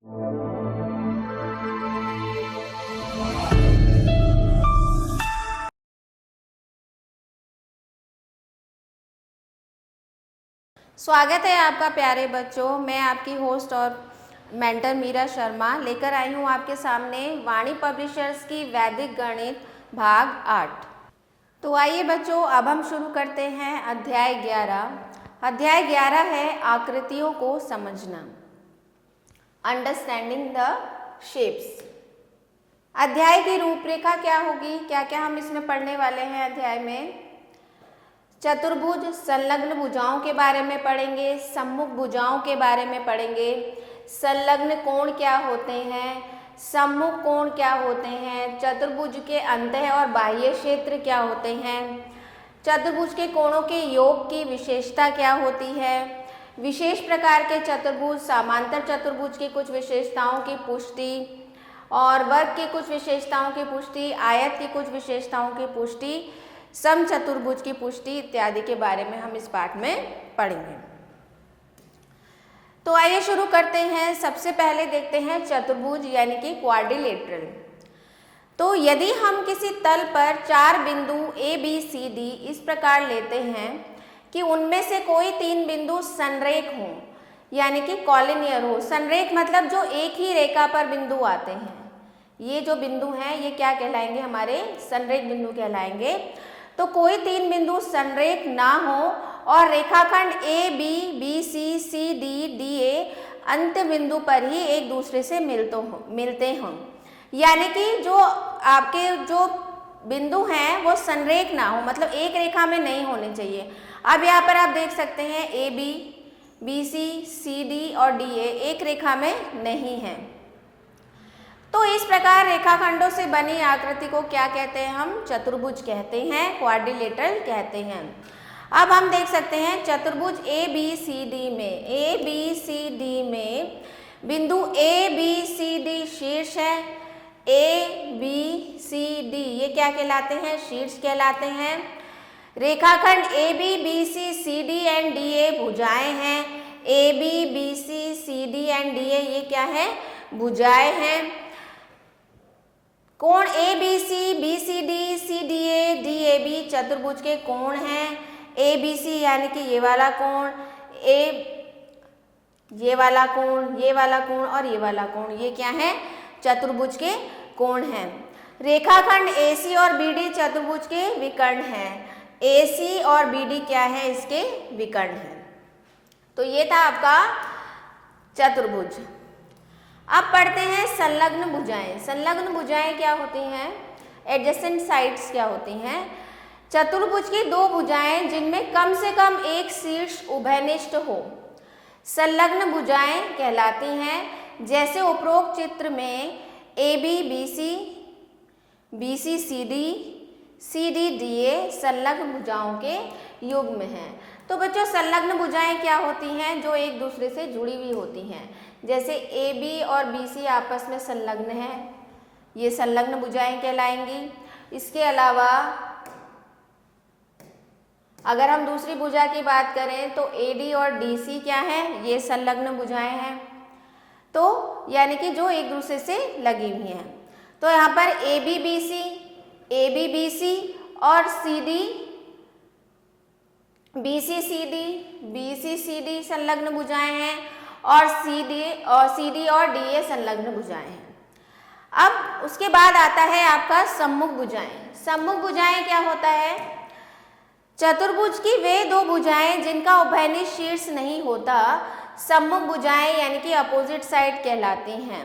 स्वागत है आपका प्यारे बच्चों। मैं आपकी होस्ट और मेंटर मीरा शर्मा लेकर आई हूँ आपके सामने वाणी पब्लिशर्स की वैदिक गणित भाग 8। तो आइए बच्चों, अब हम शुरू करते हैं अध्याय 11। अध्याय 11 है आकृतियों को समझना, अंडरस्टैंडिंग द शेप्स। अध्याय की रूपरेखा क्या होगी, क्या क्या हम इसमें पढ़ने वाले हैं अध्याय में? चतुर्भुज, संलग्न भुजाओं के बारे में पढ़ेंगे, सम्मुख भुजाओं के बारे में पढ़ेंगे, संलग्न कोण क्या होते हैं, सम्मुख कोण क्या होते हैं, चतुर्भुज के अंतः और बाह्य क्षेत्र क्या होते हैं, चतुर्भुज के कोणों के योग की विशेषता क्या होती है, विशेष प्रकार के चतुर्भुज, समांतर चतुर्भुज की कुछ विशेषताओं की पुष्टि और वर्ग की कुछ विशेषताओं की पुष्टि, आयत की कुछ विशेषताओं की पुष्टि, समचतुर्भुज की पुष्टि इत्यादि के बारे में हम इस पाठ में पढ़ेंगे। तो आइए शुरू करते हैं। सबसे पहले देखते हैं चतुर्भुज यानी कि क्वाड्रिलेटरल। तो यदि हम किसी तल पर 4 बिंदु ए बी सी डी इस प्रकार लेते हैं कि उनमें से कोई 3 बिंदु संरेख हों यानी कि कॉलिनियर हो। संरेख मतलब जो एक ही रेखा पर बिंदु आते हैं, ये जो बिंदु हैं ये क्या कहलाएंगे? हमारे संरेख बिंदु कहलाएंगे। तो कोई 3 बिंदु संरेख ना हो और रेखाखंड A B, B C, C D, D A अंत बिंदु पर ही एक दूसरे से मिलते हों, यानी कि जो आपके जो बिंदु हैं वो संरेख ना हो, मतलब एक रेखा में नहीं होने चाहिए। अब यहाँ पर आप देख सकते हैं A B, B C, C D और डी ए एक रेखा में नहीं है। तो इस प्रकार रेखाखंडों से बनी आकृति को क्या कहते हैं? हम चतुर्भुज कहते हैं, क्वाड्रिलेटरल कहते हैं। अब हम देख सकते हैं चतुर्भुज ए बी सी डी में बिंदु ए बी सी डी शीर्ष है। ए बी सी डी ये क्या कहलाते हैं? शीर्ष कहलाते हैं। रेखाखंड A B, B C, C D and D A भुजाएं हैं। A B, B C, C D and D A ये क्या है? भुजाएं हैं। कोण A B C, B C D, C D A, D A B चतुर्भुज के कोण हैं। ए बी सी यानी कि ये वाला कोण, ये वाला कोण, ये वाला कोण और ये वाला कोण, ये क्या है? चतुर्भुज के कोण हैं। रेखाखंड ए सी और बी डी चतुर्भुज के विकर्ण हैं। ए सी और बी डी क्या है? इसके विकर्ण हैं। तो ये था आपका चतुर्भुज। अब पढ़ते हैं संलग्न भुजाएं। संलग्न भुजाएं क्या होती हैं? एडजेसेंट साइड्स क्या होती हैं? चतुर्भुज की 2 भुजाएं जिनमें कम से कम एक शीर्ष उभयनिष्ठ हो, संलग्न भुजाएं कहलाती हैं। जैसे उपरोक्त चित्र में A B, B C, B C, C D, C D, D A संलग्न भुजाओं के युग्म हैं। तो बच्चों संलग्न भुजाएं क्या होती हैं? जो एक दूसरे से जुड़ी हुई होती हैं। जैसे ए बी और बी सी आपस में संलग्न हैं, ये संलग्न भुजाएं कहलाएंगी। इसके अलावा अगर हम दूसरी भुजा की बात करें तो ए डी और डी सी क्या है? ये संलग्न भुजाएं हैं। तो यानी कि जो एक दूसरे से लगी हुई हैं। तो यहाँ पर A B B C, A B B C और C D B C C D, B C C D संलग्न भुजाएं हैं और सी डी और डी ए संलग्न भुजाएं हैं। अब उसके बाद आता है आपका सम्मुख भुजाएं। सम्मुख भुजाएं क्या होता है? चतुर्भुज की वे 2 भुजाएं जिनका उभयनिष्ठ शीर्ष नहीं होता सम्मुख भुजाएं यानी कि अपोजिट साइड कहलाती हैं।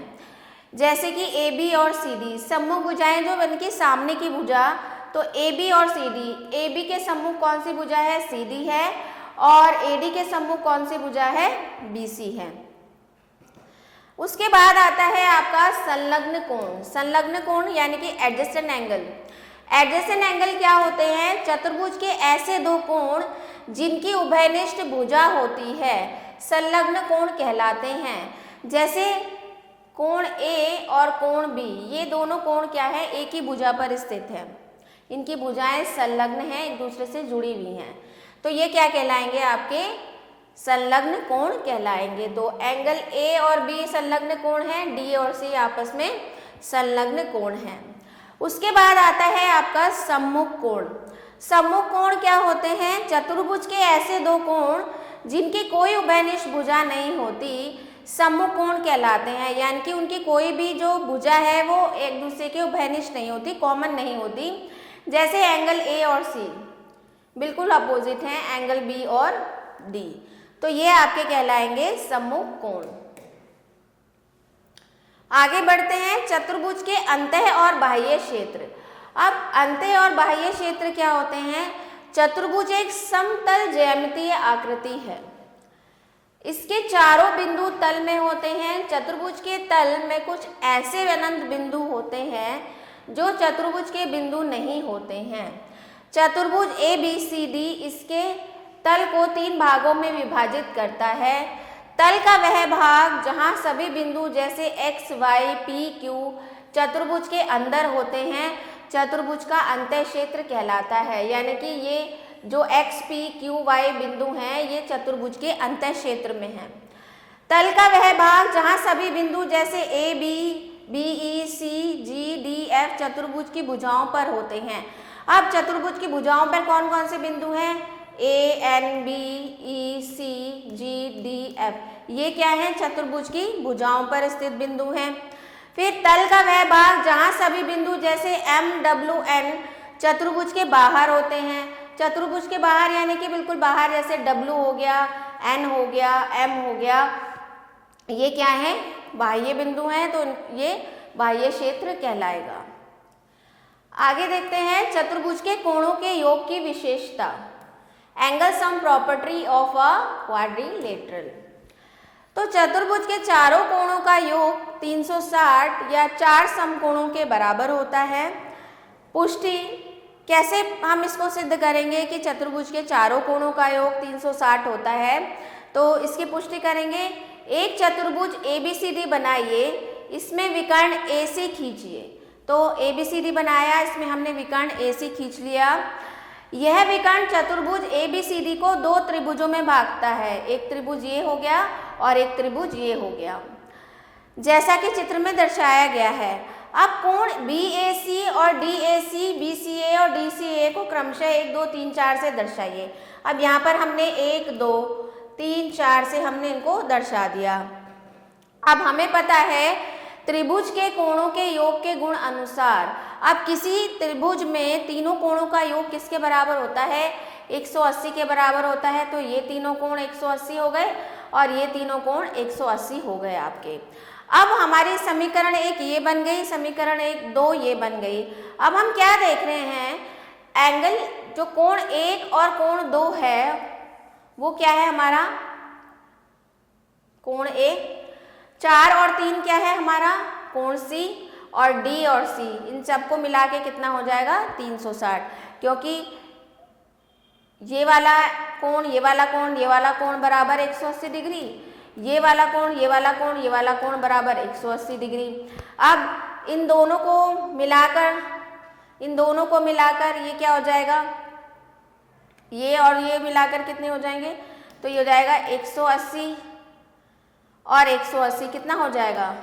जैसे कि ए बी और सी डी सम्मुख भुजाएं जो बन की सामने की भुजा, तो ए बी और सी डी, ए बी के सम्मुख कौन सी भुजा है? सी डी है और ए डी के सम्मुख कौन सी भुजा है? बी सी है। उसके बाद आता है आपका संलग्न कोण। संलग्न कोण यानी कि एडजेसेंट एंगल। एडजेसेंट एंगल क्या होते हैं? चतुर्भुज के ऐसे 2 कोण जिनकी उभयनिष्ठ भुजा होती है संलग्न कोण कहलाते हैं। जैसे कोण ए और कोण बी, ये दोनों कोण क्या है? एक ही भुजा पर स्थित है। इनकी भुजाएं संलग्न हैं, एक दूसरे से जुड़ी हुई हैं। तो ये क्या कहलाएंगे? आपके संलग्न कोण कहलाएंगे। तो एंगल ए और बी संलग्न कोण है, डी और सी आपस में संलग्न कोण है। उसके बाद आता है आपका सम्मुख कोण। सम्मुख कोण क्या होते हैं? चतुर्भुज के ऐसे दो कोण जिनकी कोई उभयनिष्ठ भुजा नहीं होती, सम्मुख कोण कहलाते हैं। यानी कि उनकी कोई भी जो भुजा है वो एक दूसरे के उभयनिष्ठ नहीं होती, कॉमन नहीं होती। जैसे एंगल ए और सी बिल्कुल अपोजिट हैं एंगल बी और डी, तो ये आपके कहलाएंगे सम्मुख कोण। आगे बढ़ते हैं, चतुर्भुज के अंतः और बाह्य क्षेत्र। अब अंतः और बाह्य क्षेत्र क्या होते हैं? चतुर्भुज एक समतल ज्यामितीय आकृति है। इसके चारों बिंदु तल में होते हैं। चतुर्भुज के तल में कुछ ऐसे अनंत बिंदु होते हैं जो चतुर्भुज के बिंदु नहीं होते हैं। चतुर्भुज ABCD इसके तल को 3 भागों में विभाजित करता है। तल का वह भाग जहां सभी बिंदु जैसे x, y, p, q चतुर्भुज के अंदर होते हैं, चतुर्भुज का अंतः क्षेत्र कहलाता है। यानी कि ये जो x, p, q, y बिंदु हैं ये चतुर्भुज के अंतः क्षेत्र में हैं। तल का वह भाग जहां सभी बिंदु जैसे a, b, b, e, c, g, d, f चतुर्भुज की भुजाओं पर होते हैं। अब चतुर्भुज की भुजाओं पर कौन कौन से बिंदु हैं? a, n, b, e, c, g, d, f ये क्या है? चतुर्भुज की भुजाओं पर स्थित बिंदु हैं। फिर तल का वह भाग जहां सभी बिंदु जैसे m, w, n चतुर्भुज के बाहर होते हैं। चतुर्भुज के बाहर यानी कि बिल्कुल बाहर, जैसे w हो गया, n हो गया, m हो गया, ये क्या है? बाह्य बिंदु हैं, तो ये बाह्य क्षेत्र कहलाएगा। आगे देखते हैं चतुर्भुज के कोणों के योग की विशेषता। Angle sum property of a quadrilateral. तो चतुर्भुज के चारों कोणों का योग 360 या 4 समकोणों के बराबर होता है। पुष्टि कैसे हम इसको सिद्ध करेंगे कि चतुर्भुज के चारों कोणों का योग 360 होता है? तो इसकी पुष्टि करेंगे। एक चतुर्भुज ABCD बनाइए, इसमें विकर्ण AC खींचिए। तो ABCD बनाया, इसमें हमने विकर्ण AC खींच लिया। यह विकर्ण चतुर्भुज ABCD को 2 त्रिभुजों में भागता है। एक त्रिभुज ये हो गया और एक त्रिभुज ये हो गया, जैसा कि चित्र में दर्शाया गया है। अब कोण BAC और DAC, BCA और DCA को क्रमशः 1, 2, 3, 4 से दर्शाइए। अब यहाँ पर हमने 1, 2, 3, 4 से हमने इनको दर्शा दिया। अब हमें पता है त्रिभुज के कोणों के योग के गुण अनुसार अब किसी त्रिभुज में तीनों कोणों का योग किसके बराबर होता है? 180 के बराबर होता है। तो ये तीनों कोण 180 हो गए और ये तीनों कोण 180 हो गए आपके। अब हमारी समीकरण 1 ये बन गई, समीकरण 1 2 ये बन गई। अब हम क्या देख रहे हैं? एंगल जो कोण 1 और कोण 2 है वो क्या है हमारा? कोण 1। 4 और 3 क्या है हमारा? कोण C, और D और C इन सबको मिला के कितना हो जाएगा? 360। क्योंकि ये वाला कोण, ये वाला कोण, ये वाला कोण बराबर 180 डिग्री, ये वाला कोण, ये वाला कोण, ये वाला कोण बराबर 180 डिग्री। अब इन दोनों को मिलाकर ये क्या हो जाएगा? ये और ये मिलाकर कितने हो जाएंगे? तो ये हो जाएगा 180 और 180 कितना हो जाएगा?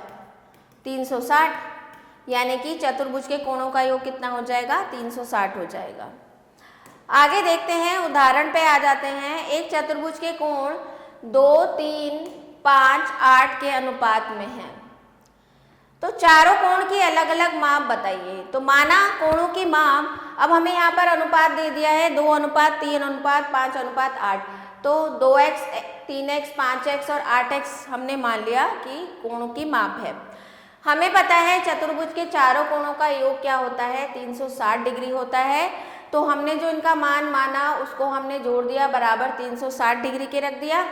360। यानी कि चतुर्भुज के कोणों का योग कितना हो जाएगा? 360 हो जाएगा। आगे देखते हैं, उदाहरण पे आ जाते हैं। एक चतुर्भुज के कोण 2, 3, 5, 8 के अनुपात में है। तो चारों कोण की अलग अलग माप बताइए। तो माना कोणों की माप, अब हमें यहाँ पर अनुपात दे दिया है 2:3:5:8। तो 2x, 3x, 5x और 8x हमने मान लिया कि कोणों की माप है। हमें पता है चतुर्भुज के चारों कोणों का योग क्या होता है? 360 डिग्री होता है। तो हमने जो इनका मान माना उसको हमने जोड़ दिया, बराबर 360 डिग्री के रख दिया।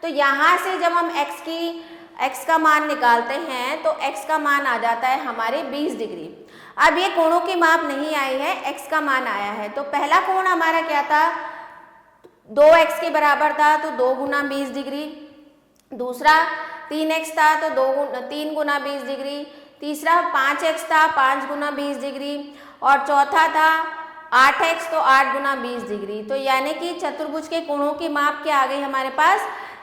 तो यहाँ से जब हम x का मान निकालते हैं तो x का मान आ जाता है हमारे 20 डिग्री। अब ये कोणों की माप नहीं आई है, x का मान आया है। तो पहला कोण हमारा क्या था? 2x के बराबर था, तो 2 गुना 20 डिग्री। दूसरा 3x था, तो 3 गुना 20 डिग्री। तीसरा 5x था, 5 गुना 20 डिग्री। और चौथा था 8x, तो 8 गुना 20 डिग्री। तो यानी कि चतुर्भुज के कोणों की माप क्या आ गई हमारे पास?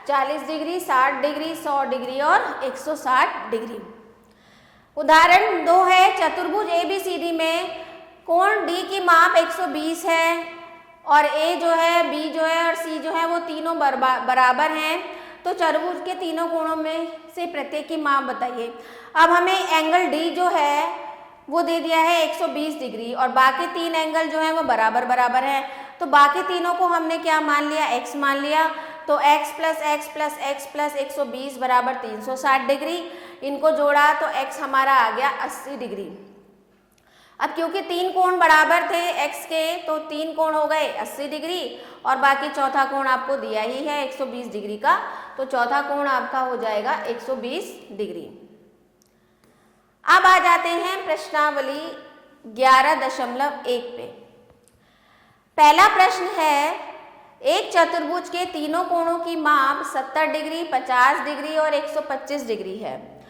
40 डिग्री, 60 डिग्री, 100 डिग्री और 160 डिग्री। उदाहरण 2 है, चतुर्भुज ABCD में कोण D की माप 120 है और A जो है, B जो है और C जो है वो तीनों बराबर हैं। तो चतुर्भुज के तीनों कोणों में से प्रत्येक की माप बताइए। अब हमें एंगल D जो है वो दे दिया है 120 डिग्री और बाकी 3 एंगल जो है वो बराबर हैं। तो बाकी तीनों को हमने क्या मान लिया, x मान लिया। तो x plus x plus x plus 120 बराबर 360 डिग्री। इनको जोड़ा तो x हमारा आ गया 80 डिग्री। अब क्योंकि 3 कोण बराबर थे x के, तो 3 कोण हो गए 80 डिग्री और बाकी चौथा कोण आपको दिया ही है 120 डिग्री का, तो चौथा कोण आपका हो जाएगा 120 डिग्री। अब आ जाते हैं प्रश्नावली 11.1 पे। पहला प्रश्न है, एक चतुर्भुज के तीनों कोणों की माप 70 डिग्री, 50 डिग्री और 125 डिग्री है।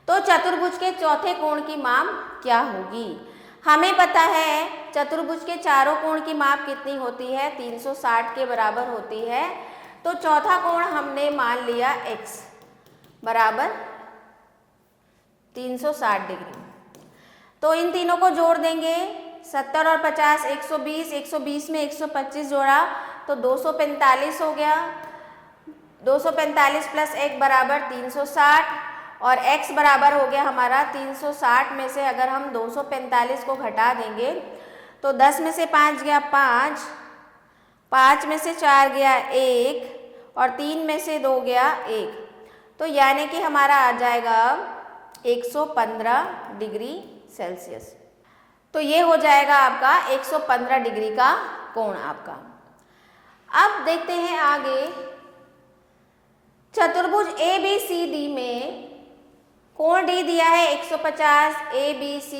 तो चतुर्भुज के चौथे कोण की माप क्या होगी? हमें पता है चतुर्भुज के चारों कोण की माप कितनी होती है, 360 के बराबर होती है। तो चौथा कोण हमने मान लिया x बराबर 360 डिग्री। तो इन तीनों को जोड़ देंगे, 70 और 50 120, 120 में 125 जोड़ा तो 245 हो गया। 245 प्लस 1 बराबर 360 और x बराबर हो गया हमारा 360 में से अगर हम 245 को घटा देंगे तो 10 में से 5 गया 5, 5 में से 4 गया 1 और 3 में से 2 गया 1। तो यानी कि हमारा आ जाएगा 115 डिग्री सेल्सियस। तो ये हो जाएगा आपका 115 डिग्री का कोण आपका। अब देखते हैं आगे, चतुर्भुज ABCD में कोण D दिया है 150, ABC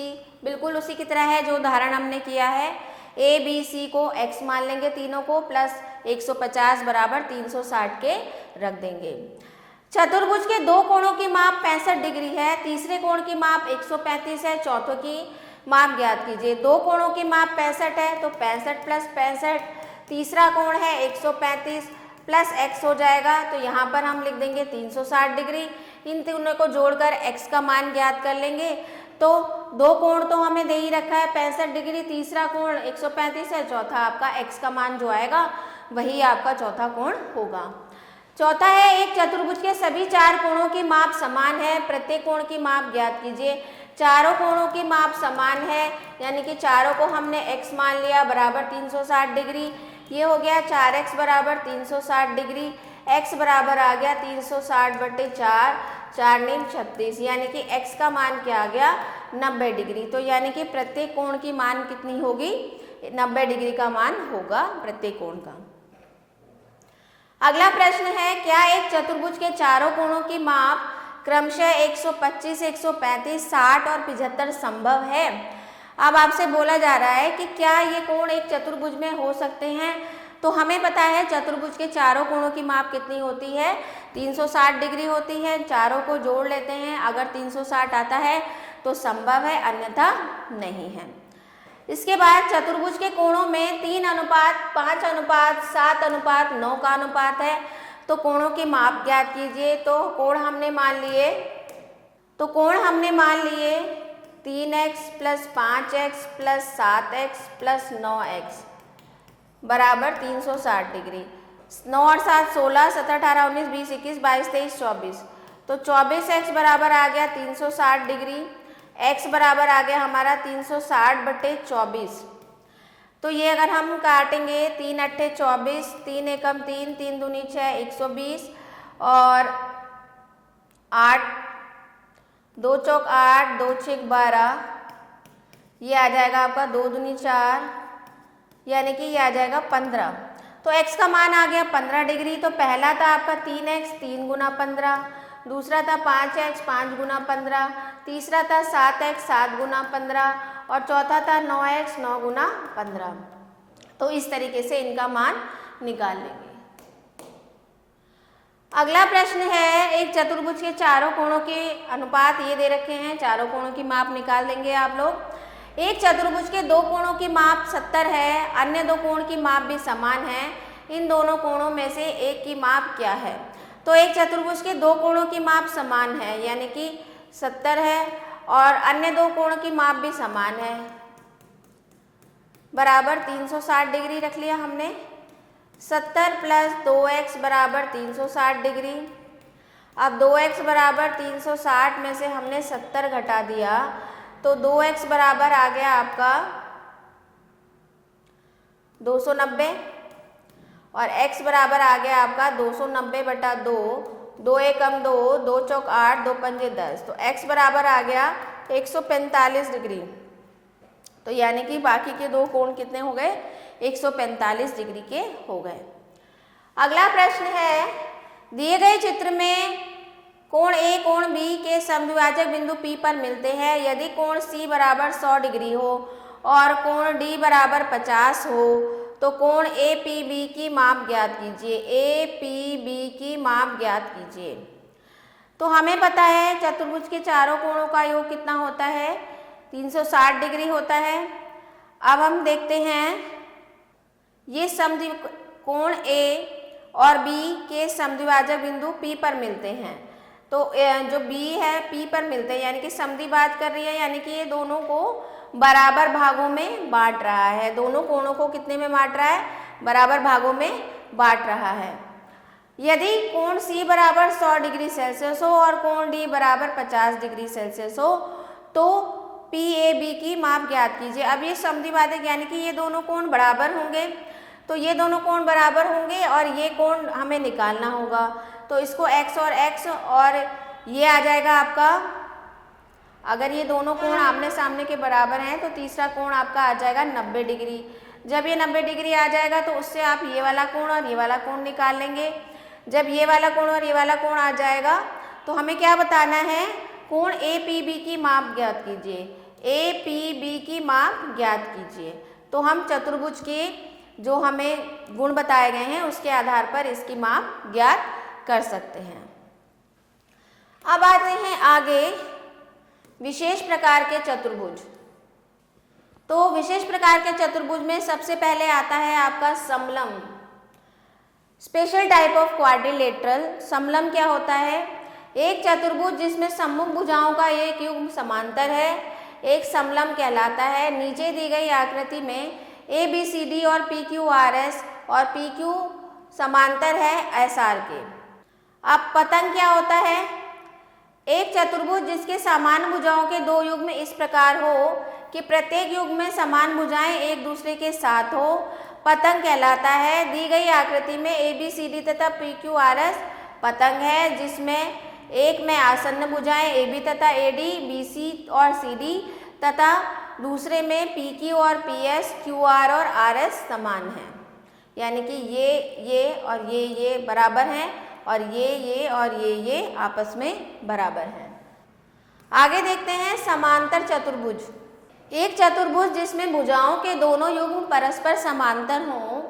बिल्कुल उसी की तरह है जो उदाहरण हमने किया है। ABC को x मान लेंगे तीनों को, प्लस 150 बराबर 360 के रख देंगे। चतुर्भुज के दो कोणों की माप 65 डिग्री है, तीसरे कोण की माप 135 है, चौथों की माप ज्ञात कीजिए। दो कोणों की माप 65 है तो 65 प्लस 65, तीसरा कोण है 135 प्लस x हो जाएगा, तो यहाँ पर हम लिख देंगे 360 डिग्री। इन तीनों को जोड़कर x का मान ज्ञात कर लेंगे। तो दो कोण तो हमें दे ही रखा है 65 डिग्री, तीसरा कोण 135 है, चौथा आपका x का मान जो आएगा वही आपका चौथा कोण होगा। चौथा है, एक चतुर्भुज के सभी चार कोणों की माप समान है, प्रत्येक कोण की माप ज्ञात कीजिए। चारों कोणों की माप समान है यानी कि चारों को हमने x मान लिया बराबर 360 डिग्री। ये हो गया 4x बराबर 360 डिग्री, x बराबर आ गया 360/4, 4 9 36, यानी कि x का मान क्या आ गया 90 डिग्री। तो यानी कि प्रत्येक कोण की मान कितनी होगी, 90 डिग्री का मान होगा प्रत्येक कोण का। अगला प्रश्न है, क्या एक चतुर्भुज के चारों कोणों की माप क्रमशः 125, 135, 60 और 75 संभव है? अब आपसे बोला जा रहा है कि क्या ये कोण एक चतुर्भुज में हो सकते हैं। तो हमें पता है चतुर्भुज के चारों कोणों की माप कितनी होती है, 360 डिग्री होती है। चारों को जोड़ लेते हैं, अगर 360 आता है तो संभव है, अन्यथा नहीं है। इसके बाद चतुर्भुज के कोणों में 3:5:7:9 का अनुपात है, तो कोणों की माप ज्ञात कीजिए। तो कोण हमने मान लिए 3x plus 5x plus 7x plus 9x बराबर 360 डिग्री। 9 और 7 16, 17 18 19 20 21 22 23 24, तो 24x बराबर आ गया 360 डिग्री। x बराबर आ गया हमारा 360/24। तो ये अगर हम काटेंगे 3 8 24, 3 एकम 3, 3 दूनी 6, 120 और 8 2 चौक 8, 2 6 12, ये आ जाएगा आपका 2 दूनी 4, यानी कि ये आ जाएगा 15। तो x का मान आ गया 15 डिग्री। तो पहला था आपका 3x 3 गुना 15, दूसरा था 5x 5 गुना 15, तीसरा था 7x 7 गुना 15 और चौथा था 9x 9 गुना 15। तो इस तरीके से इनका मान निकाल लेंगे। अगला प्रश्न है, एक चतुर्भुज के चारों कोणों के अनुपात ये दे रखे हैं, चारों कोणों की माप निकाल देंगे आप लोग। एक चतुर्भुज के दो कोणों की माप 70 है, अन्य दो कोण की माप भी समान है। इन दोनों कोणों में से एक की माप क्या है? तो एक चतुर्भुज के दो कोणों की माप समान है, यानी कि 70 है, और अन्य दो कोणों की माप भी समान है, बराबर 360 डिग्री रख लिया हमने। 70 प्लस 2x बराबर 360 डिग्री। अब 2x बराबर 360 में से हमने 70 घटा दिया, तो 2x बराबर आ गया आपका 290, और x बराबर आ गया आपका 290 बटा 2, 2 एकम 2, 2 चौक 8, 2 पंजे 10, तो x बराबर आ गया 145 डिग्री। तो यानी कि बाकी के दो कोण कितने हो गए, 145 डिग्री के हो गए। अगला प्रश्न है, दिए गए चित्र में कोण A कोण B के समद्विभाजक बिंदु P पर मिलते हैं। यदि कोण C बराबर 100 डिग्री हो और कोण D बराबर 50 हो तो कोण APB की माप ज्ञात कीजिए। APB की माप ज्ञात कीजिए। तो हमें पता है चतुर्भुज के चारों कोणों का योग कितना होता है, 360 डिग्री होता है। अब हम देखते हैं ये कोण A और B के समद्विभाजक बिंदु P पर मिलते हैं। तो जो B है P पर मिलते हैं, यानी कि समद्वि बात कर रही है, यानी कि ये दोनों को बराबर भागों में बांट रहा है। दोनों कोणों को कितने में बांट रहा है, बराबर भागों में बांट रहा है। यदि कोण C बराबर 100 डिग्री सेल्सियस हो और कोण D बराबर 50 डिग्री सेल्सियस हो तो PAB की माप ज्ञात कीजिए। अब ये समद्विभाजक यानी कि ये दोनों कोण बराबर होंगे, तो ये दोनों कोण बराबर होंगे और ये कोण हमें निकालना होगा। तो इसको x और x और ये आ जाएगा आपका, अगर ये दोनों कोण आमने सामने के बराबर हैं तो तीसरा कोण आपका आ जाएगा 90 डिग्री। जब ये 90 डिग्री आ जाएगा तो उससे आप ये वाला कोण और ये वाला कोण निकाल लेंगे। जब ये वाला कोण और ये वाला कोण आ जाएगा तो हमें क्या बताना है, कोण APB की माप ज्ञात कीजिए। APB की माप ज्ञात कीजिए। तो हम चतुर्भुज के जो हमें गुण बताए गए हैं उसके आधार पर इसकी माप ज्ञात कर सकते हैं। अब आते हैं आगे विशेष प्रकार के चतुर्भुज। तो विशेष प्रकार के चतुर्भुज में सबसे पहले आता है आपका समलंब, स्पेशल टाइप ऑफ क्वाड्रिलेटरल। समलंब क्या होता है, एक चतुर्भुज जिसमें सम्मुख भुजाओं का एक युग्म समांतर है, एक समलंब कहलाता है। नीचे दी गई आकृति में ABCD और PQRS और PQ समांतर है SR के। अब पतंग क्या होता है, एक चतुर्भुज जिसके समान भुजाओं के दो युग्म इस प्रकार हो कि प्रत्येक युग्म में समान भुजाएं एक दूसरे के साथ हो, पतंग कहलाता है। दी गई आकृति में ABCD तथा PQRS पतंग है, जिसमें एक में आसन्न भुजाएं AB तथा AD, BC और CD तथा दूसरे में PQ और PS, QR और RS समान हैं, यानी कि ये और ये बराबर हैं और ये और ये आपस में बराबर हैं। आगे देखते हैं समांतर चतुर्भुज। एक चतुर्भुज जिसमें भुजाओं के दोनों युग्म परस्पर समांतर हों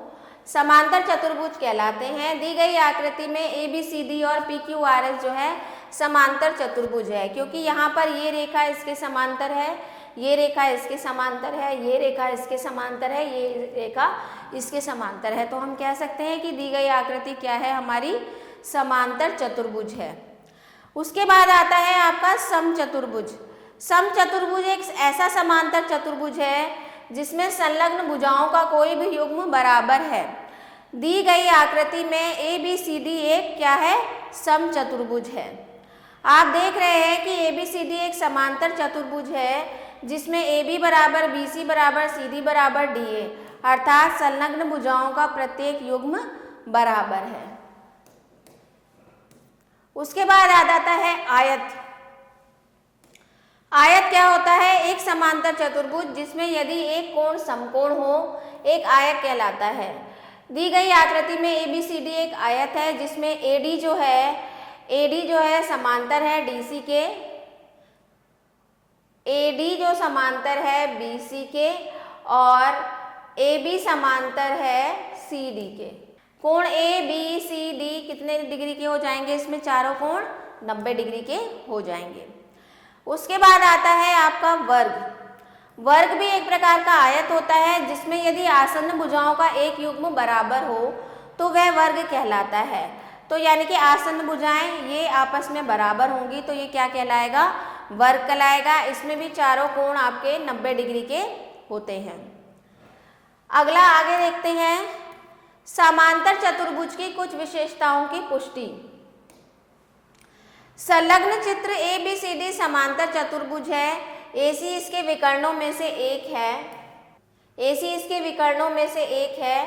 समांतर चतुर्भुज कहलाते हैं। दी गई आकृति में ABCD और PQRS जो है समांतर चतुर्भुज है, क्योंकि यहाँ पर ये रेखा इसके समांतर है, ये रेखा इसके समांतर है, ये रेखा इसके समांतर है, ये रेखा इसके समांतर है। तो हम कह सकते हैं कि दी गई आकृति क्या है, हमारी समांतर चतुर्भुज है। उसके बाद आता है आपका समचतुर्भुज। समचतुर्भुज एक ऐसा समांतर चतुर्भुज है जिसमें संलग्न भुजाओं का कोई भी युग्म बराबर है। दी गई आकृति में ABCD एक क्या है, समचतुर्भुज है। आप देख रहे हैं कि ABCD एक समांतर चतुर्भुज है जिसमें AB बराबर BC बराबर CD बराबर DA, अर्थात संलग्न भुजाओं का प्रत्येक युग्म बराबर है। उसके बाद आ जाता है आयत। आयत क्या होता है, एक समांतर चतुर्भुज जिसमें यदि एक कोण समकोण हो एक आयत कहलाता है। दी गई आकृति में ABCD एक आयत है जिसमें AD जो है समांतर है DC के, AD जो समांतर है BC के और AB समांतर है CD के। कोण ABCD कितने डिग्री के हो जाएंगे, इसमें चारों कोण 90 डिग्री के हो जाएंगे। उसके बाद आता है आपका वर्ग। वर्ग भी एक प्रकार का आयत होता है जिसमें यदि आसन्न भुजाओं का एक युग्म बराबर हो तो वह वर्ग कहलाता है। तो यानी कि आसन्न भुजाएं ये आपस में बराबर होंगी, तो ये क्या कहलाएगा, वर्ग कहलाएगा। इसमें भी चारों कोण आपके 90 डिग्री के होते हैं। अगला आगे देखते हैं, समांतर चतुर्भुज की कुछ विशेषताओं की पुष्टि। संलग्न चित्र ABCD समांतर चतुर्भुज है। AC इसके विकर्णों में से एक है। AC इसके विकर्णों में से एक है।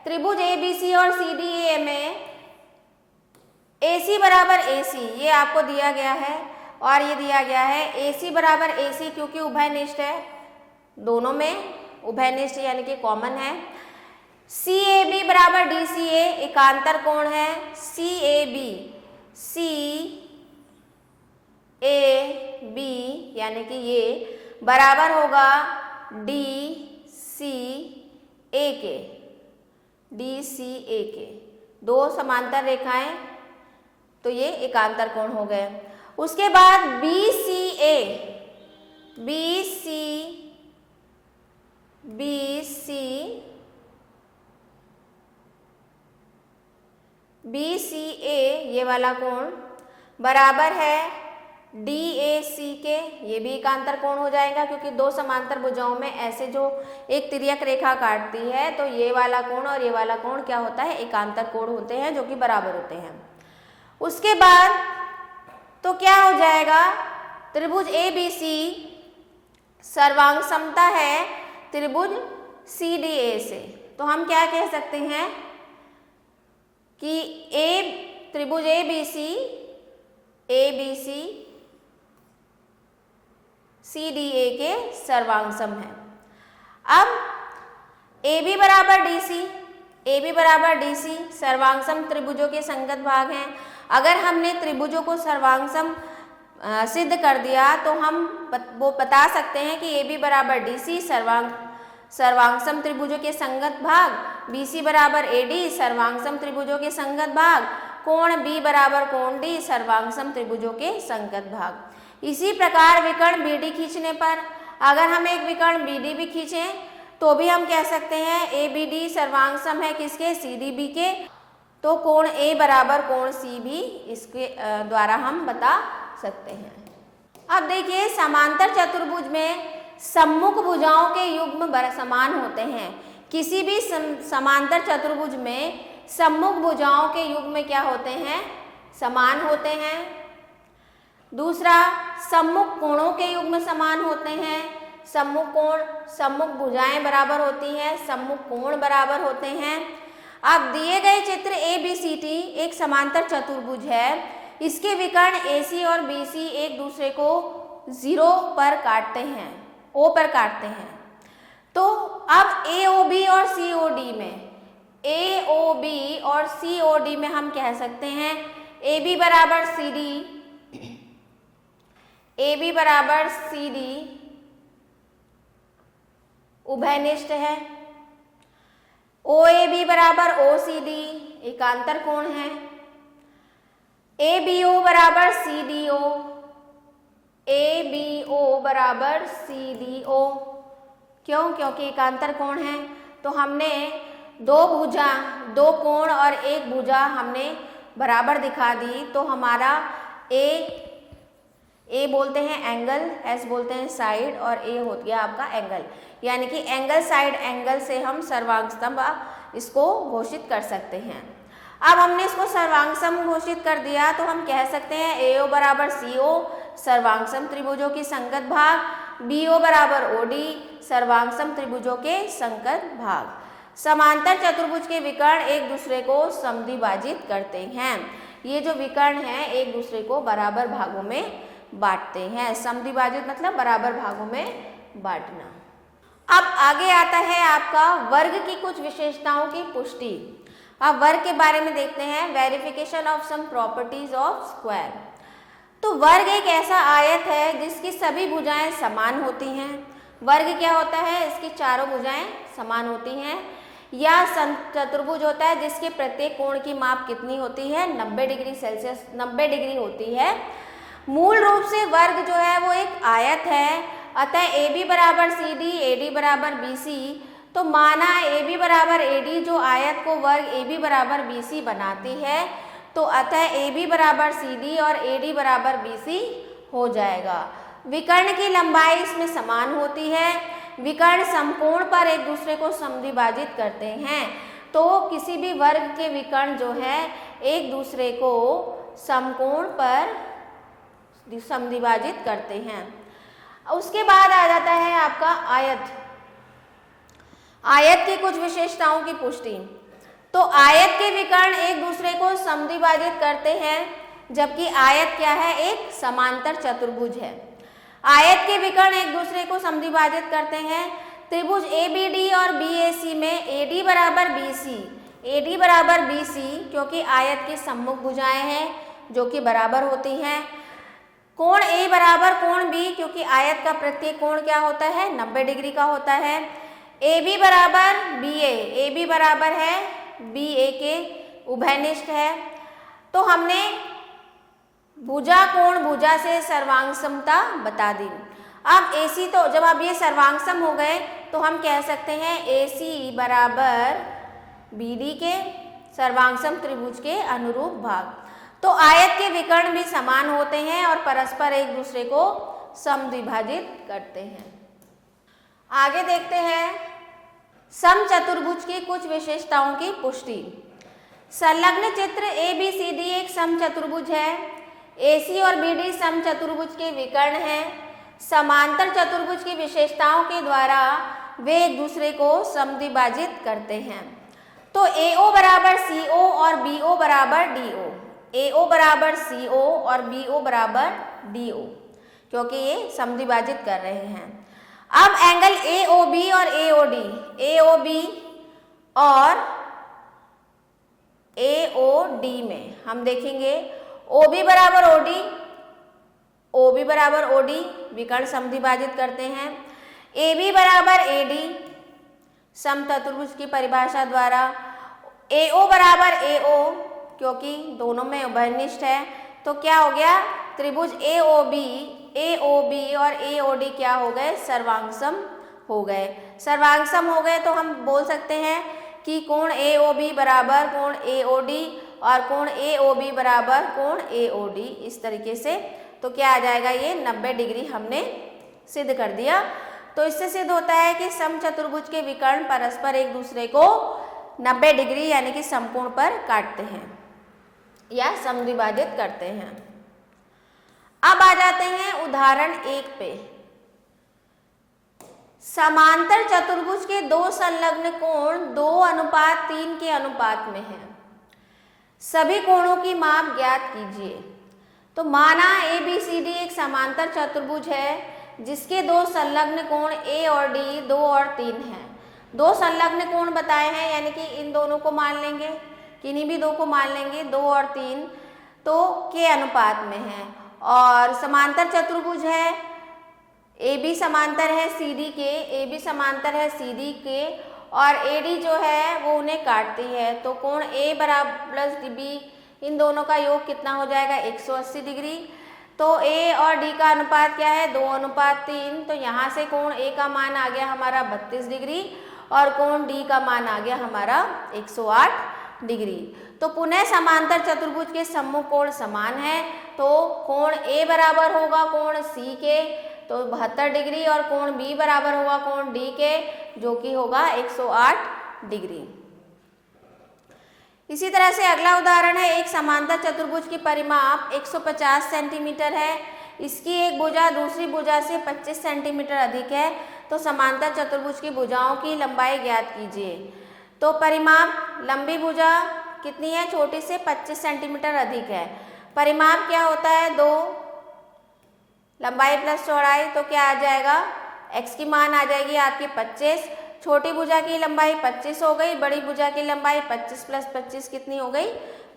त्रिभुज ABC और CDA में AC बराबर AC ये आपको दिया गया है और ये दिया गया है AC बराबर AC क्योंकि उभयनिष्ठ है, दोनों में उभयनिष्ठ यानी कि कॉमन है। CAB बराबर DCA एकांतर कोण है। CAB यानी कि ये बराबर होगा DCA के, दो समांतर रेखाएं, तो ये एकांतर कोण हो गए। उसके बाद BCA ये वाला कोण बराबर है DAC के, ये भी एकांतर कोण हो जाएगा क्योंकि दो समांतर भुजाओं में ऐसे जो एक तिर्यक रेखा काटती है, तो ये वाला कोण और ये वाला कोण क्या होता है, एकांतर कोण होते हैं जो कि बराबर होते हैं। उसके बाद तो क्या हो जाएगा, त्रिभुज ABC सर्वांग समता है त्रिभुज CDA से, तो हम क्या कह सकते हैं कि त्रिभुज ABC CDA के सर्वांगसम है। अब AB बराबर DC सर्वांगसम त्रिभुजों के संगत भाग हैं। अगर हमने त्रिभुजों को सर्वांगसम सिद्ध कर दिया तो हम वो बता सकते हैं कि AB बराबर DC सर्वांगसम त्रिभुजों के संगत भाग, BC बराबर AD सर्वांगसम त्रिभुजों के संगत भाग, कोण B बराबर कोण D सर्वांगसम त्रिभुजों के संगत भाग। इसी प्रकार विकर्ण BD खींचने पर अगर हम एक विकर्ण BD भी खींचें तो भी हम कह सकते हैं ABD सर्वांगसम है किसके, CDB के, तो कोण A बराबर कोण C भी इसके द्वारा हम बता सकते हैं। अब देखिए, समांतर चतुर्भुज में सम्मुख भुजाओं के युग्म समान होते हैं। किसी भी समांतर चतुर्भुज में सम्मुख भुजाओं के युग्म क्या होते हैं, समान होते हैं। दूसरा, सम्मुख कोणों के युग्म समान होते हैं। सम्मुख भुजाएं बराबर होती हैं, सम्मुख कोण बराबर होते हैं। अब दिए गए चित्र ABCD एक समांतर चतुर्भुज है। इसके विकर्ण AC और BC एक दूसरे को 0 पर काटते हैं, O पर काटते हैं। तो अब AOB और COD में हम कह सकते हैं AB बराबर CD उभयनिष्ठ है। OAB बराबर OCD एकांतर कोण है। ABO बराबर CDO क्यों, क्योंकि एकांतर कोण है। तो हमने दो कोण और एक भुजा हमने बराबर दिखा दी, तो हमारा A बोलते हैं एंगल, S बोलते हैं साइड और A हो गया आपका एंगल, यानी कि एंगल साइड एंगल से हम सर्वांगसम इसको घोषित कर सकते हैं। अब हमने इसको सर्वांगसम घोषित कर दिया तो हम कह सकते हैं AO बराबर CO सर्वांगसम त्रिभुजों की संगत भाग, BO बराबर OD सर्वांगसम त्रिभुजों के संगत भाग। समांतर चतुर्भुज के विकर्ण एक दूसरे को समद्विभाजित करते हैं। ये जो विकर्ण हैं एक दूसरे को बराबर भागों में बांटते हैं। समद्विभाजित मतलब बराबर भागों में बांटना। अब आगे आता है आपका वर्ग की कुछ विशेषताओं की पुष्टि। अब वर्ग के बारे में देखते हैं, verification of some properties of square. तो वर्ग एक ऐसा आयत है जिसकी सभी भुजाएं समान होती हैं। वर्ग क्या होता है, इसकी चारों भुजाएं समान होती हैं। या चतुर्भुज होता है जिसके प्रत्येक कोण की माप कितनी होती है, 90 डिग्री सेल्सियस 90 डिग्री होती है। मूल रूप से वर्ग जो है वो एक आयत है, अतः AB बराबर CD AD बराबर BC। तो माना AB बराबर AD जो आयत को वर्ग AB बराबर BC बनाती है, तो अतः AB बराबर CD और AD बराबर BC हो जाएगा। विकर्ण की लंबाई इसमें समान होती है। विकर्ण समकोण पर एक दूसरे को समद्विभाजित करते हैं। तो किसी भी वर्ग के विकर्ण जो है एक दूसरे को समकोण पर समद्विभाजित करते हैं। उसके बाद आ जाता है आपका आयत। आयत की कुछ विशेषताओं की पुष्टि। तो आयत के विकर्ण एक दूसरे को समद्विभाजित करते हैं, जबकि आयत क्या है, एक समांतर चतुर्भुज है। आयत के विकर्ण एक दूसरे को समद्विभाजित करते हैं। त्रिभुज ABD और BAC में AD बराबर BC, AD बराबर BC क्योंकि आयत की सम्मुख भुजाएं हैं जो कि बराबर होती हैं। कोण A बराबर कोण B क्योंकि आयत का प्रत्येक कोण क्या होता है, 90 डिग्री का होता है। AB बराबर BA, AB बराबर है BA के उभयनिष्ठ है। तो हमने भुजा कोण भुजा से सर्वांग समता बता दी। अब AC, तो जब अब ये सर्वांग सम हो गए तो हम कह सकते हैं AC बराबर BD के सर्वांग सम त्रिभुज के अनुरूप भाग। तो आयत के विकर्ण भी समान होते हैं और परस्पर एक दूसरे को समद्विभाजित करते हैं। आगे देखते हैं समचतुर्भुज की कुछ विशेषताओं की पुष्टि। संलग्न चित्र ABCD एक समचतुर्भुज है। AC और BD समचतुर्भुज के विकर्ण हैं। समांतर चतुर्भुज की विशेषताओं के द्वारा वे एक दूसरे को समद्विभाजित करते हैं। तो AO बराबर CO और BO बराबर DO, AO बराबर CO और BO बराबर DO क्योंकि ये समद्विभाजित कर रहे हैं। अब एंगल AOB और AOD, AOB और AOD में हम देखेंगे OB बराबर OD, OB बराबर OD विकर्ण समद्विभाजित करते हैं। AB बराबर AD समचतुर्भुज की परिभाषा द्वारा। AO बराबर AO क्योंकि दोनों में उभयनिष्ठ है। तो क्या हो गया, त्रिभुज AOB और AOD क्या हो गए, सर्वांगसम हो गए। सर्वांगसम हो गए तो हम बोल सकते हैं कि कोण AOB बराबर कोण AOD और कोण AOB बराबर कोण AOD, इस तरीके से। तो क्या आ जाएगा, ये 90 डिग्री हमने सिद्ध कर दिया। तो इससे सिद्ध होता है कि समचतुर्भुज के विकर्ण परस्पर एक दूसरे को 90 डिग्री यानी कि समकोण पर काटते हैं या समद्विभाजित करते हैं। अब आ जाते हैं उदाहरण 1 पे। समांतर चतुर्भुज के दो संलग्न कोण 2:3 के अनुपात में है। सभी कोणों की माप ज्ञात कीजिए। तो माना ABCD एक समांतर चतुर्भुज है जिसके दो संलग्न कोण A और D 2 और 3 हैं। दो संलग्न कोण बताए हैं यानी कि इन दोनों को मान लेंगे, किन्हीं भी दो को मान लेंगे, 2 और 3 तो के अनुपात में है। और समांतर चतुर्भुज है, AB समांतर है CD के, AB समांतर है CD के और AD जो है वो उन्हें काटती है। तो कोण A बराबर प्लस B इन दोनों का योग कितना हो जाएगा, 180 डिग्री। तो A और D का अनुपात क्या है, 2:3। तो यहाँ से कोण A का मान आ गया हमारा 32 डिग्री और कोण D का मान आ गया हमारा 108 डिग्री। तो पुनः समांतर चतुर्भुज के सम्मुख कोण समान है। तो कोण A बराबर होगा कोण C के, तो 72 डिग्री और कोण B बराबर होगा कोण D के, जो कि होगा 108 डिग्री। इसी तरह से अगला उदाहरण है, एक समांतर चतुर्भुज की परिमाप 150 सेंटीमीटर है। इसकी एक भुजा दूसरी भुजा से 25 सेंटीमीटर अधिक है। तो समांतर चतुर्भुज की भुजाओं की लंबाई ज्ञात कीजिए। तो परिमाप लंबी भुजा कितनी है, छोटी से 25 सेंटीमीटर अधिक है। परिमाप क्या होता है, 2 लंबाई प्लस चौड़ाई। तो क्या आ जाएगा, x की मान आ जाएगी आपकी 25। छोटी भुजा की लंबाई 25 हो गई, बड़ी भुजा की लंबाई 25 प्लस 25 कितनी हो गई,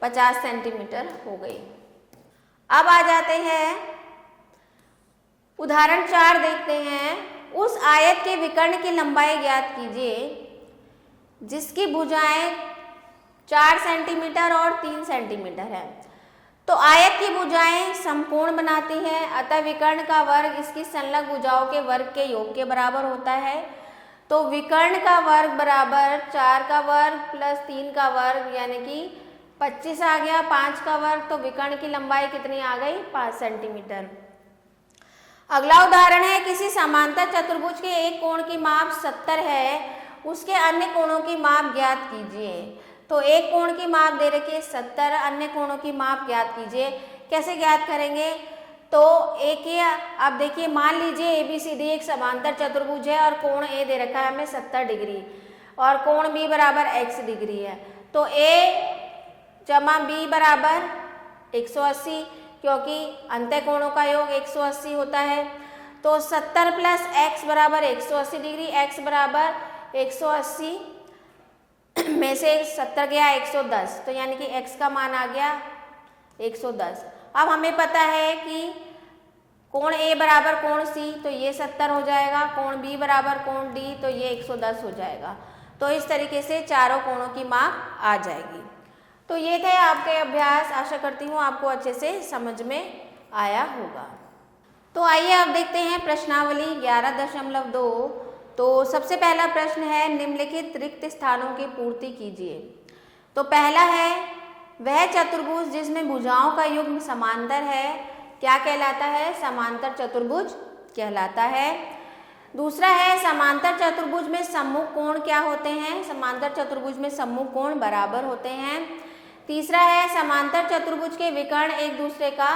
50 सेंटीमीटर हो गई। अब आ जाते हैं उदाहरण 4 देखते हैं। उस आयत के विकर्ण की लंबाई ज्ञात कीजिए जिसकी भुजाएं 4 सेंटीमीटर और 3 सेंटीमीटर है। तो आयत की भुजाएं समकोण बनाती हैं, अतः विकर्ण का वर्ग इसकी संलग्न भुजाओं के वर्ग के योग के बराबर होता है। तो विकर्ण का वर्ग बराबर 4 का वर्ग प्लस 3 का वर्ग यानी कि 25 आ गया, 5 का वर्ग, तो विकर्ण की लंबाई कितनी आ गई? 5 सेंटीमीटर। अगला उदाहरण है, किसी समांतर चतुर्भुज के एक कोण की माप 70 है, उसके अन्य कोणों की माप ज्ञात कीजिए। तो एक कोण की माप दे रखी है 70, अन्य कोणों की माप ज्ञात कीजिए। कैसे ज्ञात करेंगे? तो एक ही, अब देखिए मान लीजिए ABCD एक समांतर चतुर्भुज है और कोण A दे रखा है हमें 70 डिग्री और कोण B बराबर x डिग्री है। तो A जमा B बराबर 180, क्योंकि अंत्य कोणों का योग 180 होता है। तो 70 प्लस x बराबर 180 डिग्री, x बराबर 180 में से 70 गया 110, तो यानी कि x का मान आ गया 110। अब हमें पता है कि कोण A बराबर कोण C, तो ये 70 हो जाएगा, कोण B बराबर कोण D, तो ये 110 हो जाएगा। तो इस तरीके से चारों कोणों की माप आ जाएगी। तो ये थे आपके अभ्यास, आशा करती हूँ आपको अच्छे से समझ में आया होगा। तो आइए अब देखते हैं प्रश्नावली 11.2। तो सबसे पहला प्रश्न है, निम्नलिखित रिक्त स्थानों की पूर्ति कीजिए। तो पहला है, वह चतुर्भुज जिसमें भुजाओं का युग्म समांतर है क्या कहलाता है? समांतर चतुर्भुज कहलाता है। दूसरा है, समांतर चतुर्भुज में सम्मुख कोण क्या होते हैं? समांतर चतुर्भुज में सम्मुख कोण बराबर होते हैं। तीसरा है, समांतर चतुर्भुज के विकर्ण एक दूसरे का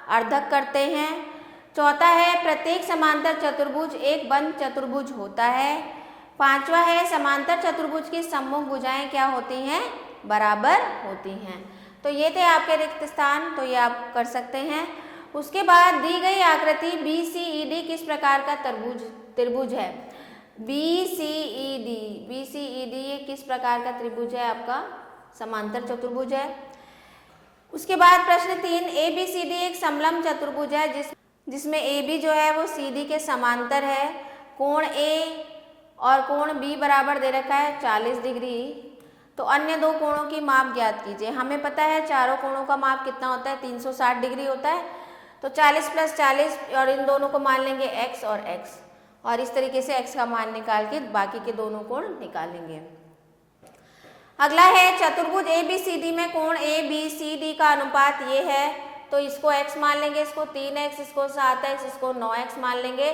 अर्धक करते हैं। चौथा है, प्रत्येक समांतर चतुर्भुज एक बंद चतुर्भुज होता है। पांचवा है, समांतर चतुर्भुज की सम्मुख भुजाएं क्या होती हैं? बराबर होती हैं। तो ये थे आपके रिक्त स्थान, तो ये आप कर सकते हैं। उसके बाद दी गई आकृति BCED किस प्रकार का त्रिभुज है? BCED ये किस प्रकार का त्रिभुज है? आपका समांतर चतुर्भुज है। उसके बाद प्रश्न 3, ABCD एक समलंब चतुर्भुज है जिसमें AB जो है वो CD के समांतर है। कोण A और कोण B बराबर दे रखा है 40 डिग्री। तो अन्य दो कोणों की माप ज्ञात कीजिए। हमें पता है चारों कोणों का माप कितना होता है? 360 डिग्री होता है। तो 40 प्लस 40 और इन दोनों को मान लेंगे x और x, और इस तरीके से x का मान निकाल के बाकी के दोनों कोण निकालेंगे। अगला है, चतुर्भुज ABCD में कोण ABCD का अनुपात ये है, तो इसको x मान लेंगे, इसको 3x, इसको 7x, इसको 9x मान लेंगे।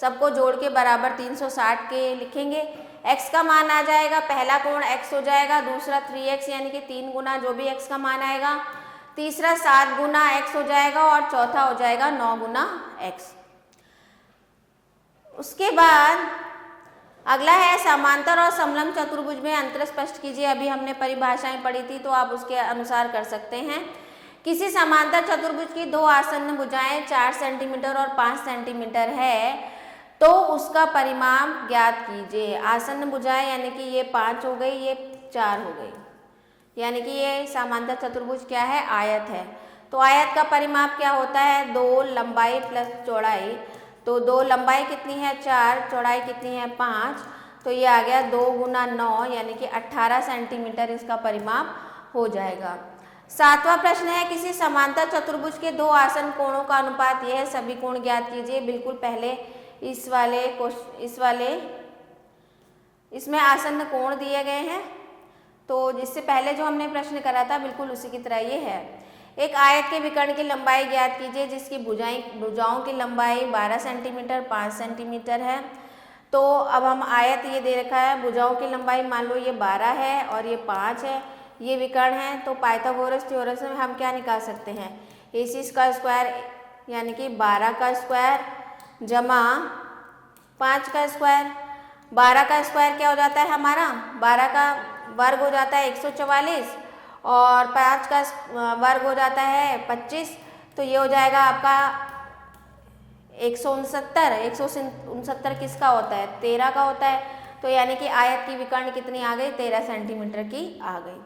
सबको जोड़ के बराबर 360 के लिखेंगे। x का मान आ जाएगा, पहला कोण x हो जाएगा, दूसरा 3x यानी कि 3 गुना जो भी x का मान आएगा, तीसरा 7 गुना x हो जाएगा और चौथा हो जाएगा 9 गुना x। उसके बाद अगला है, समांतर और समलंब चतुर्भुज में अंतर स्पष्ट कीजिए। अभी हमने परिभाषाएं पढ़ी थी, तो आप उसके अनुसार कर सकते हैं। किसी समांतर चतुर्भुज की दो आसन्न भुजाएं 4 सेंटीमीटर और 5 सेंटीमीटर है, तो उसका परिमाप ज्ञात कीजिए। आसन्न भुजाएं यानी कि ये 5 हो गई, ये 4 हो गई, यानी कि ये समांतर चतुर्भुज क्या है? आयत है। तो आयत का परिमाप क्या होता है? 2 लंबाई प्लस चौड़ाई। तो 2 लंबाई कितनी है? 4, चौड़ाई कितनी है? 5। तो ये आ गया 2 गुना 9 यानी कि 18 सेंटीमीटर इसका परिमाप हो जाएगा। 7वां प्रश्न है, किसी समांतर चतुर्भुज के दो आसन्न कोणों का अनुपात यह है, सभी कोण ज्ञात कीजिए। बिल्कुल पहले इसमें आसन्न कोण दिए गए हैं, तो जिससे पहले जो हमने प्रश्न करा था बिल्कुल उसी की तरह ये है। एक आयत के विकर्ण की लंबाई ज्ञात कीजिए जिसकी भुजाओं की लंबाई 12 सेंटीमीटर 5 सेंटीमीटर है। तो अब हम आयत ये दे रखा है, भुजाओं की लंबाई मान लो ये 12 है और ये 5 है, ये विकर्ण है। तो पाइथागोरस थ्योरम से हम क्या निकाल सकते हैं? AC का स्क्वायर यानी कि 12 का स्क्वायर जमा 5 का स्क्वायर। 12 का स्क्वायर क्या हो जाता है हमारा? 12 का वर्ग हो जाता है 144 और 5 का वर्ग हो जाता है 25। तो ये हो जाएगा आपका 169। 169 किसका होता है? 13 का होता है। तो यानी कि आयत की विकर्ण कितनी आ गई? 13 सेंटीमीटर की आ गई।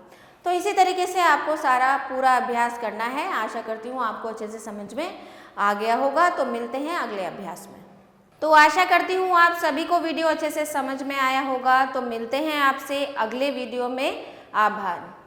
तो इसी तरीके से आपको सारा पूरा अभ्यास करना है। आशा करती हूँ आपको अच्छे से समझ में आ गया होगा। तो मिलते हैं अगले अभ्यास में। तो आशा करती हूँ आप सभी को वीडियो अच्छे से समझ में आया होगा। तो मिलते हैं आपसे अगले वीडियो में। आभार।